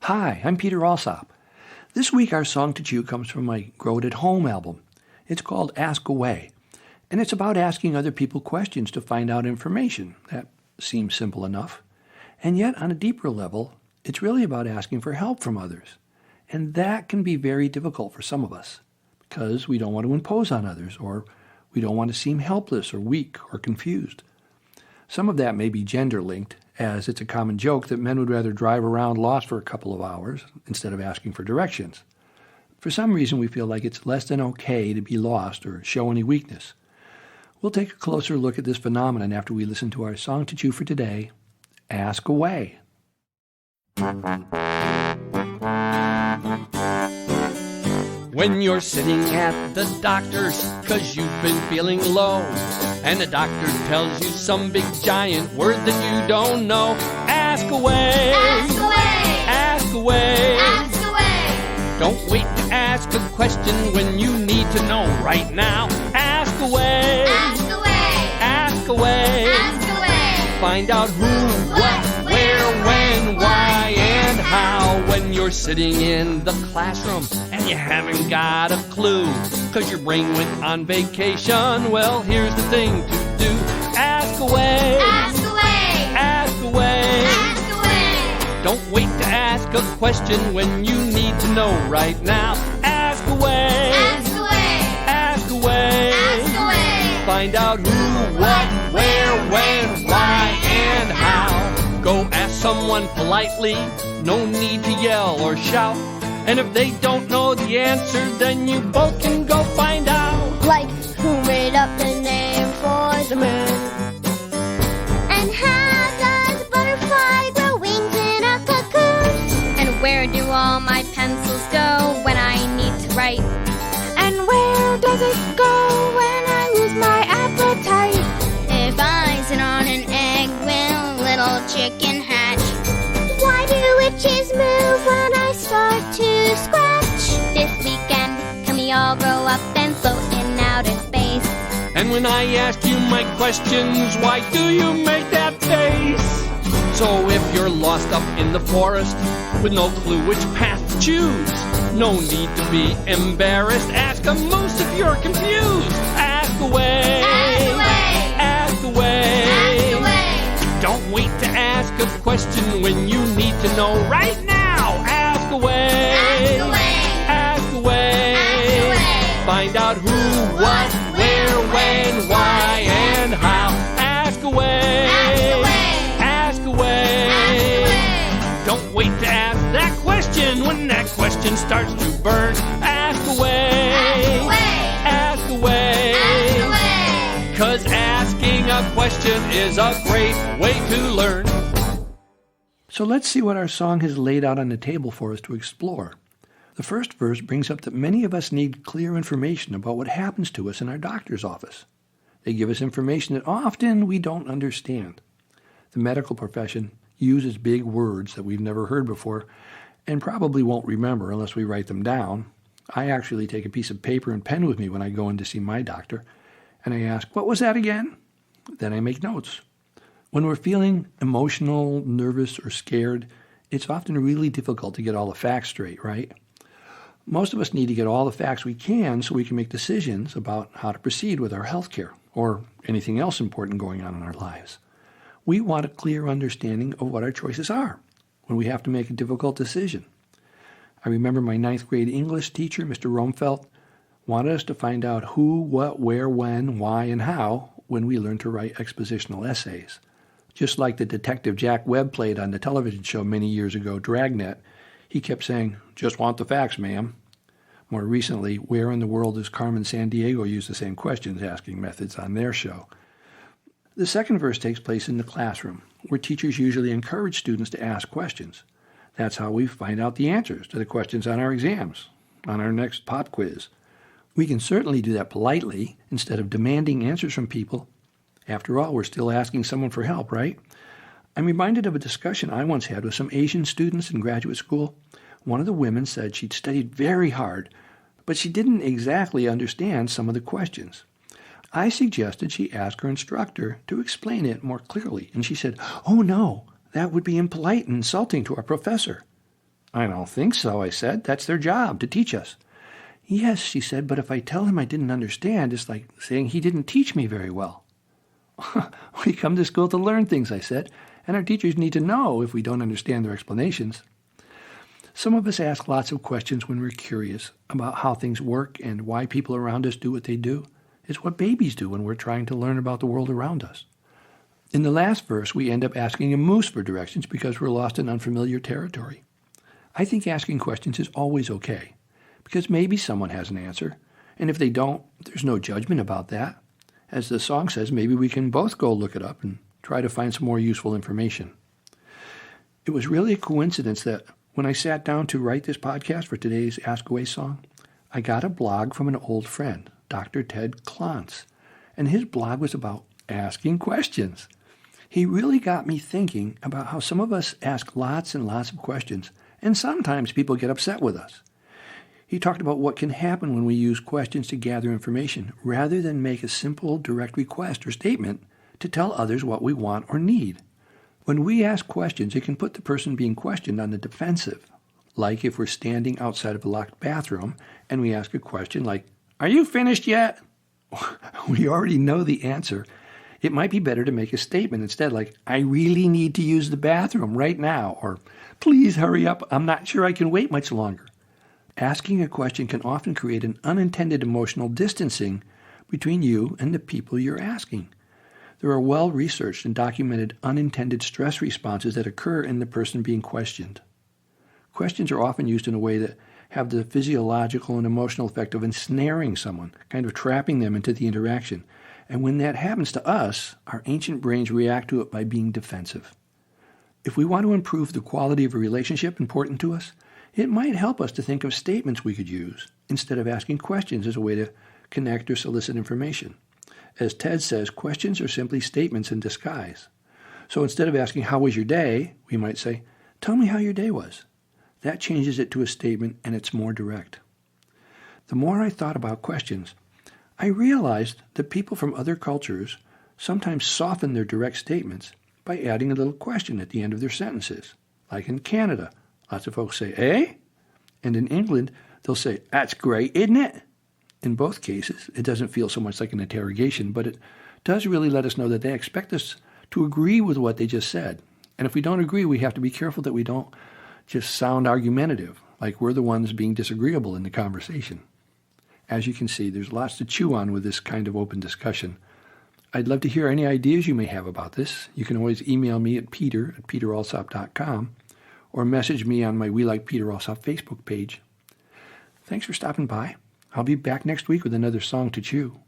Hi, I'm Peter Alsop. This week our song to chew comes from my Grow It at Home album. It's called Ask Away, and it's about asking other people questions to find out information. That seems simple enough. And yet, on a deeper level, it's really about asking for help from others. And that can be very difficult for some of us, because we don't want to impose on others, or we don't want to seem helpless or weak or confused. Some of that may be gender-linked, as it's a common joke that men would rather drive around lost for a couple of hours instead of asking for directions. For some reason, we feel like it's less than okay to be lost or show any weakness. We'll take a closer look at this phenomenon after we listen to our song to chew for today, Ask Away. When you're sitting at the doctor's 'cause you've been feeling low, and the doctor tells you some big giant word that you don't know, ask away. Ask away. Ask away. Ask away. Don't wait to ask a question when you need to know right now. Ask away. Ask away. Ask away. Ask away. Find out who, what, where, when, why, and how. When you're sitting in the classroom and you haven't got a clue 'cause your brain went on vacation, well, here's the thing to do. Ask away. Ask away. Ask away. Ask away. Don't wait to ask a question when you need to know right now. Ask away. Ask away. Ask away. Ask away. Find out who, what, where, when, why, and how. Go ask someone politely, no need to yell or shout. And if they don't know the answer, then you both can go find out. Like, who made up the name for the moon? And how does a butterfly grow wings in a cocoon? And where do all my pencils go when I need to write? And where does it go when I lose my appetite? If I sit on an egg, will little chicken hatch? Why do witches move when I start to scratch? This weekend, can we all grow up and float in outer space? And when I ask you my questions, why do you make that face? So if you're lost up in the forest with no clue which path to choose, no need to be embarrassed. Ask a moose if you're confused. Ask away. Ask away. Ask away. Ask away. Don't wait to ask a question when you need to know right now. Ask away. Ask away. Ask away. Ask away. Find out who, what, where, when, why, and how. Ask away. Ask away. Ask away. Ask away. Don't wait to ask that question when that question starts to burn. Ask away. Ask away. Ask away. Ask away. 'Cause asking a question is a great way to learn. So let's see what our song has laid out on the table for us to explore. The first verse brings up that many of us need clear information about what happens to us in our doctor's office. They give us information that often we don't understand. The medical profession uses big words that we've never heard before and probably won't remember unless we write them down. I actually take a piece of paper and pen with me when I go in to see my doctor, and I ask, "What was that again?" Then I make notes. When we're feeling emotional, nervous, or scared, it's often really difficult to get all the facts straight, right? Most of us need to get all the facts we can so we can make decisions about how to proceed with our health care or anything else important going on in our lives. We want a clear understanding of what our choices are when we have to make a difficult decision. I remember my 9th grade English teacher, Mr. Romfelt, wanted us to find out who, what, where, when, why, and how when we learn to write expositional essays. Just like the detective Jack Webb played on the television show many years ago, Dragnet, he kept saying, "Just want the facts, ma'am." More recently, Where in the World Does Carmen Sandiego use the same questions asking methods on their show? The second verse takes place in the classroom, where teachers usually encourage students to ask questions. That's how we find out the answers to the questions on our exams, on our next pop quiz. We can certainly do that politely instead of demanding answers from people. After all, we're still asking someone for help, right? I'm reminded of a discussion I once had with some Asian students in graduate school. One of the women said she'd studied very hard, but she didn't exactly understand some of the questions. I suggested she ask her instructor to explain it more clearly, and she said, "Oh no, that would be impolite and insulting to our professor." I don't think so, I said. That's their job, to teach us. Yes, she said, but if I tell him I didn't understand, it's like saying he didn't teach me very well. We come to school to learn things, I said, and our teachers need to know if we don't understand their explanations. Some of us ask lots of questions when we're curious about how things work and why people around us do what they do. It's what babies do when we're trying to learn about the world around us. In the last verse, we end up asking a moose for directions because we're lost in unfamiliar territory. I think asking questions is always okay, because maybe someone has an answer, and if they don't, there's no judgment about that. As the song says, maybe we can both go look it up and try to find some more useful information. It was really a coincidence that when I sat down to write this podcast for today's Ask Away song, I got a blog from an old friend, Dr. Ted Klontz, and his blog was about asking questions. He really got me thinking about how some of us ask lots and lots of questions, and sometimes people get upset with us. He talked about what can happen when we use questions to gather information rather than make a simple, direct request or statement to tell others what we want or need. When we ask questions, it can put the person being questioned on the defensive. Like if we're standing outside of a locked bathroom and we ask a question like, "Are you finished yet?" We already know the answer. It might be better to make a statement instead like, "I really need to use the bathroom right now," or "Please hurry up, I'm not sure I can wait much longer." Asking a question can often create an unintended emotional distancing between you and the people you're asking. There are well-researched and documented unintended stress responses that occur in the person being questioned. Questions are often used in a way that have the physiological and emotional effect of ensnaring someone, kind of trapping them into the interaction. And when that happens to us, our ancient brains react to it by being defensive. If we want to improve the quality of a relationship important to us, it might help us to think of statements we could use instead of asking questions as a way to connect or solicit information. As Ted says, questions are simply statements in disguise. So instead of asking, "How was your day?" we might say, "Tell me how your day was." That changes it to a statement and it's more direct. The more I thought about questions, I realized that people from other cultures sometimes soften their direct statements by adding a little question at the end of their sentences. Like in Canada, lots of folks say, "Eh?" And in England, they'll say, "That's great, isn't it?" In both cases, it doesn't feel so much like an interrogation, but it does really let us know that they expect us to agree with what they just said. And if we don't agree, we have to be careful that we don't just sound argumentative, like we're the ones being disagreeable in the conversation. As you can see, there's lots to chew on with this kind of open discussion. I'd love to hear any ideas you may have about this. You can always email me at peter@peteralsop.com or message me on my We Like Peter Alsop Facebook page. Thanks for stopping by. I'll be back next week with another song to chew.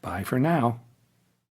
Bye for now.